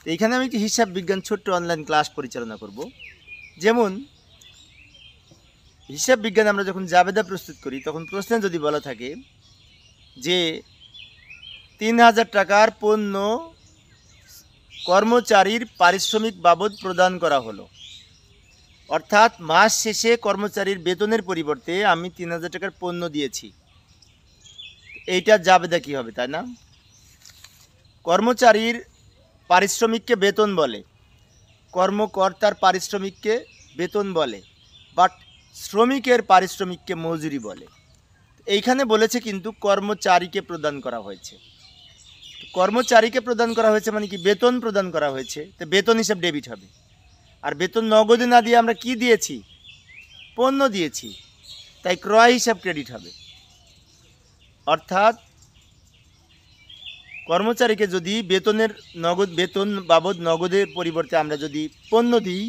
তো এইখানে আমি একটি হিসাব বিজ্ঞান ছোট্ট অনলাইন ক্লাস পরিচালনা করব। যেমন হিসাব বিজ্ঞানে আমরা যখন জাবেদা প্রস্তুত করি তখন প্রশ্নে যদি বলা থাকে যে ৩,০০০ টাকার পণ্য কর্মচারীর পারিশ্রমিক বাবদ প্রদান করা হলো, অর্থাৎ মাস শেষে কর্মচারীর বেতনের পরিবর্তে আমি ৩,০০০ টাকার পণ্য দিয়েছি, এইটার জাবেদা কী হবে, তাই না? কর্মচারীর পারিশ্রমিককে বেতন বলে, কর্মকর্তার পারিশ্রমিককে বেতন বলে, বাট শ্রমিকের পারিশ্রমিককে মজুরি বলে। এইখানে বলেছে কিন্তু কর্মচারীকে প্রদান করা হয়েছে। কর্মচারীকে প্রদান করা হয়েছে মানে কি, বেতন প্রদান করা হয়েছে, তো বেতন হিসাব ডেবিট হবে। আর বেতন নগদে না দিয়ে আমরা কি দিয়েছি, পণ্য দিয়েছি, তাই ক্রয় হিসাব ক্রেডিট হবে। অর্থাৎ কর্মচারীকে যদি বেতন বাবদ নগদের পরিবর্তে আমরা যদি পণ্য দিই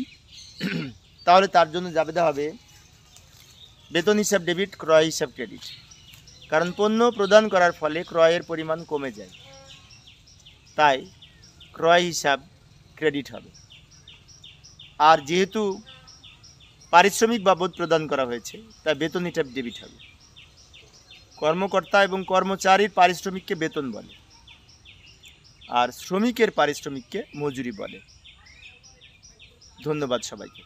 তাহলে তার জন্য জাবেদা হবে বেতন হিসাব ডেবিট, ক্রয় হিসাব ক্রেডিট। কারণ পণ্য প্রদান করার ফলে ক্রয়ের পরিমাণ কমে যায়, তাই ক্রয় হিসাব ক্রেডিট হবে। আর যেহেতু পারিশ্রমিক বাবদ প্রদান করা হয়েছে তাই বেতন হিসাব ডেবিট হবে। কর্মকর্তা এবং কর্মচারীর পারিশ্রমিককে বেতন বলে, আর শ্রমিকের পারিশ্রমিককে মজুরি বলে। ধন্যবাদ সবাইকে।